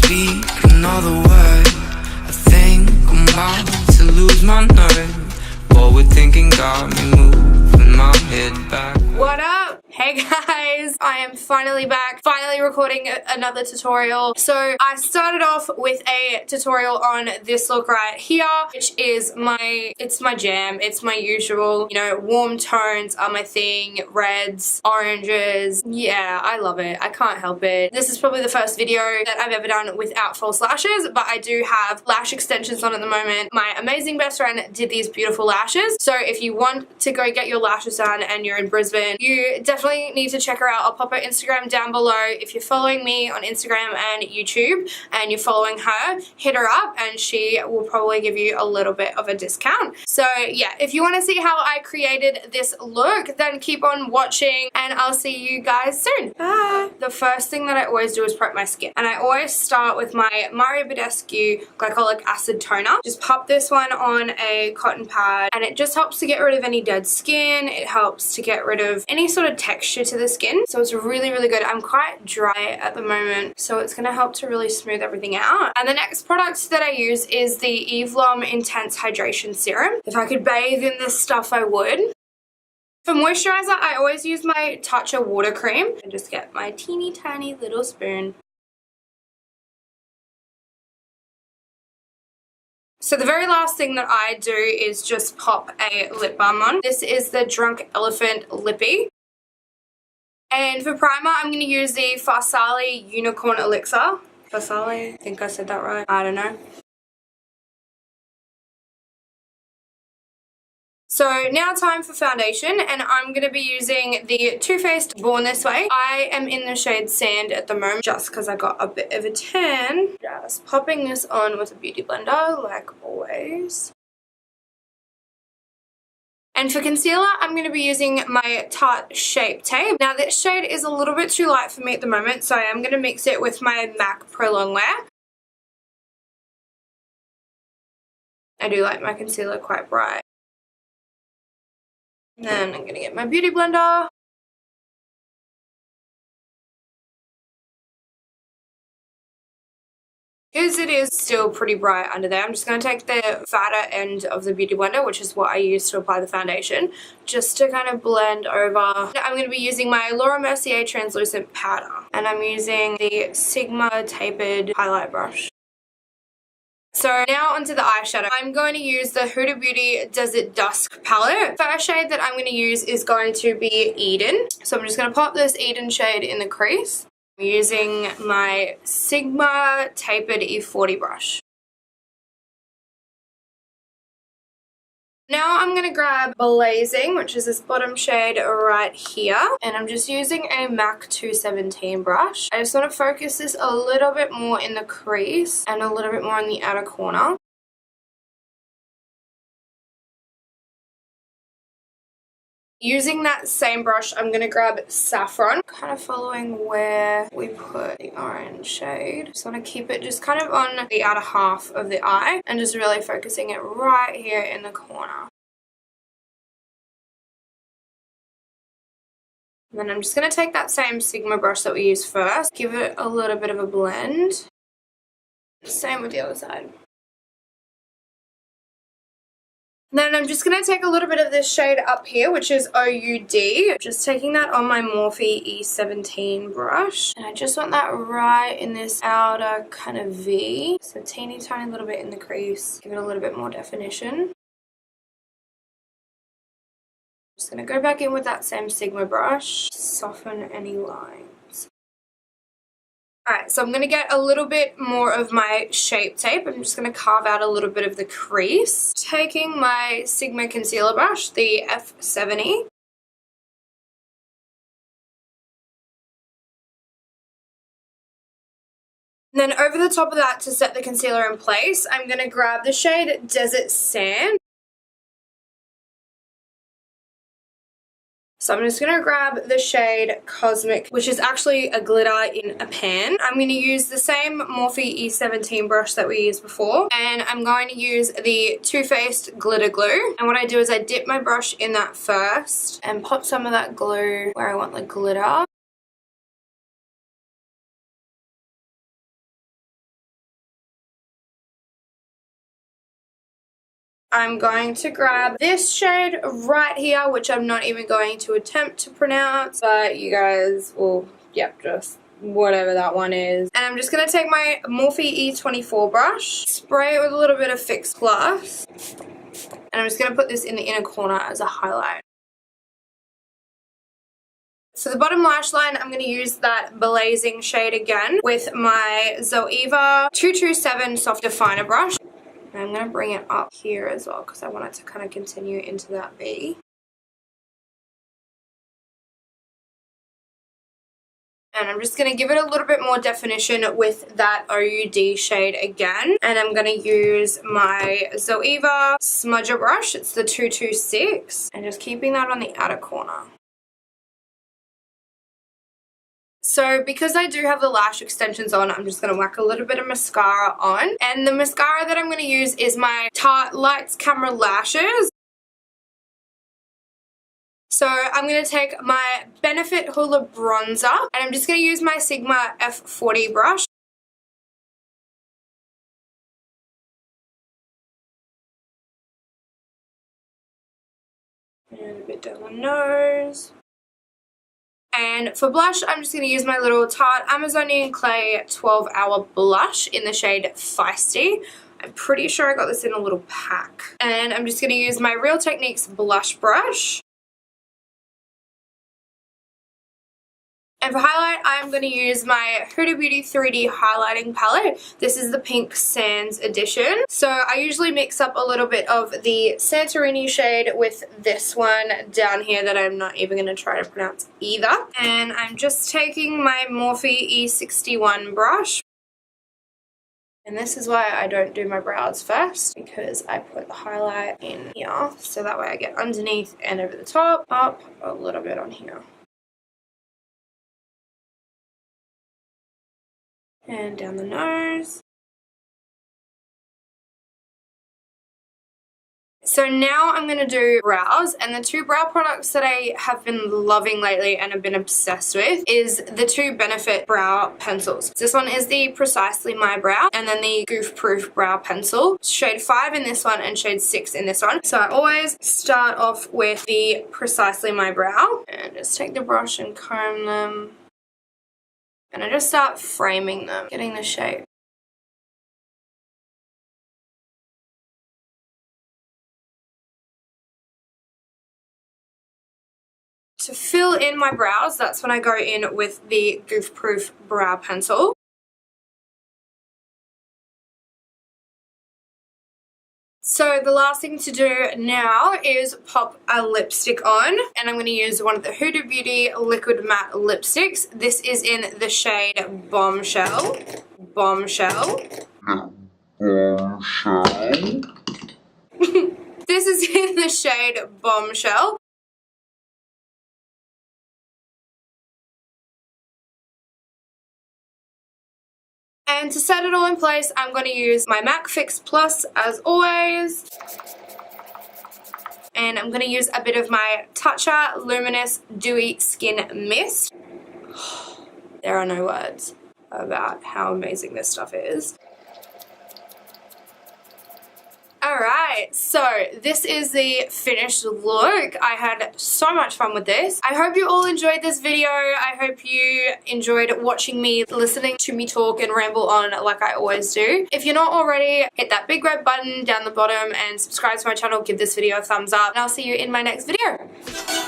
speak another word. I think I'm about to lose my nerve. Forward thinking got me moving my head back. What up? Hey guys, I am finally back, finally recording another tutorial. So I started off with a tutorial on this look right here, which is it's my jam. It's my usual, you know, warm tones are my thing, reds, oranges. Yeah, I love it. I can't help it. This is probably the first video that I've ever done without false lashes, but I do have lash extensions on at the moment. My amazing best friend did these beautiful lashes. So if you want to go get your lashes done and you're in Brisbane, you definitely need to check her out. I'll pop her Instagram down below. If you're following me on Instagram and YouTube and you're following her, hit her up and she will probably give you a little bit of a discount. So yeah, if you want to see how I created this look, then keep on watching and I'll see you guys soon. Bye. The first thing that I always do is prep my skin, and I always start with my Mario Badescu Glycolic Acid Toner. Just pop this one on a cotton pad and it just helps to get rid of any dead skin. It helps to get rid of any sort of texture to the skin. So it's really, really good. I'm quite dry at the moment, so it's going to help to really smooth everything out. And the next product that I use is the Eve Lom Intense Hydration Serum. If I could bathe in this stuff, I would. For moisturizer, I always use my Tatcha water cream and just get my teeny tiny little spoon. So the very last thing that I do is just pop a lip balm on. This is the Drunk Elephant Lippy. And for primer, I'm going to use the Farsali Unicorn Elixir. Farsali? I think I said that right. I don't know. So now time for foundation, and I'm going to be using the Too Faced Born This Way. I am in the shade Sand at the moment just because I got a bit of a tan. Just popping this on with a beauty blender like always. And for concealer, I'm going to be using my Tarte Shape Tape. Now this shade is a little bit too light for me at the moment, so I am going to mix it with my MAC Pro Longwear. I do like my concealer quite bright. And then I'm going to get my beauty blender. Because it is still pretty bright under there, I'm just going to take the fatter end of the beauty blender, which is what I use to apply the foundation, just to kind of blend over. I'm going to be using my Laura Mercier translucent powder, and I'm using the Sigma tapered highlight brush. So now onto the eyeshadow. I'm going to use the Huda Beauty Desert Dusk palette. First shade that I'm going to use is going to be Eden. So I'm just going to pop this Eden shade in the crease. I'm using my Sigma tapered E40 brush. Now I'm going to grab Blazing, which is this bottom shade right here. And I'm just using a MAC 217 brush. I just want to focus this a little bit more in the crease and a little bit more in the outer corner. Using that same brush, I'm going to grab Saffron, kind of following where we put the orange shade. Just want to keep it just kind of on the outer half of the eye and just really focusing it right here in the corner. And then I'm just going to take that same Sigma brush that we used first, give it a little bit of a blend. Same with the other side. Then I'm just going to take a little bit of this shade up here, which is OUD. Just taking that on my Morphe E17 brush. And I just want that right in this outer kind of V. So a teeny tiny little bit in the crease. Give it a little bit more definition. Just going to go back in with that same Sigma brush. Soften any lines. Alright, so I'm going to get a little bit more of my Shape Tape. I'm just going to carve out a little bit of the crease. Taking my Sigma concealer brush, the F70. And then over the top of that, to set the concealer in place, I'm going to grab the shade Desert Sand. So I'm just going to grab the shade Cosmic, which is actually a glitter in a pan. I'm going to use the same Morphe E17 brush that we used before. And I'm going to use the Too Faced Glitter Glue. And what I do is I dip my brush in that first and pop some of that glue where I want the glitter. I'm going to grab this shade right here, which I'm not even going to attempt to pronounce, but you guys will, yep, just whatever that one is. And I'm just going to take my Morphe E24 brush, spray it with a little bit of Fix Plus, and I'm just going to put this in the inner corner as a highlight. For the bottom lash line, I'm going to use that Blazing shade again with my Zoeva 227 Soft Definer brush. And I'm going to bring it up here as well because I want it to kind of continue into that V. And I'm just going to give it a little bit more definition with that OUD shade again. And I'm going to use my Zoeva Smudger brush. It's the 226. And just keeping that on the outer corner. So because I do have the lash extensions on, I'm just going to whack a little bit of mascara on. And the mascara that I'm going to use is my Tarte Lights Camera Lashes. So I'm going to take my Benefit Hoola Bronzer, and I'm just going to use my Sigma F40 brush. And a bit down the nose. And for blush, I'm just going to use my little Tarte Amazonian Clay 12-Hour Blush in the shade Feisty. I'm pretty sure I got this in a little pack. And I'm just going to use my Real Techniques blush brush. And for highlight, I'm going to use my Huda Beauty 3D highlighting palette. This is the Pink Sands edition. So I usually mix up a little bit of the Santorini shade with this one down here that I'm not even going to try to pronounce either. And I'm just taking my Morphe E61 brush. And this is why I don't do my brows first, because I put the highlight in here. So that way I get underneath and over the top, up a little bit on here. And down the nose. So now I'm going to do brows, and the two brow products that I have been loving lately and have been obsessed with is the two Benefit brow pencils. This one is the Precisely My Brow, and then the Goof Proof brow pencil. Shade 5 in this one and shade 6 in this one. So I always start off with the Precisely My Brow and just take the brush and comb them. And I just start framing them, getting the shape. To fill in my brows, that's when I go in with the Goof Proof brow pencil. So the last thing to do now is pop a lipstick on, and I'm going to use one of the Huda Beauty Liquid Matte Lipsticks. This is in the shade Bombshell. Bombshell. Bombshell. This is in the shade Bombshell. And to set it all in place, I'm going to use my MAC Fix Plus as always. And I'm going to use a bit of my Tatcha Luminous Dewy Skin Mist. There are no words about how amazing this stuff is. Alright, so this is the finished look. I had so much fun with this. I hope you all enjoyed this video. I hope you enjoyed watching me, listening to me talk and ramble on like I always do. If you're not already, hit that big red button down the bottom and subscribe to my channel. Give this video a thumbs up, and I'll see you in my next video.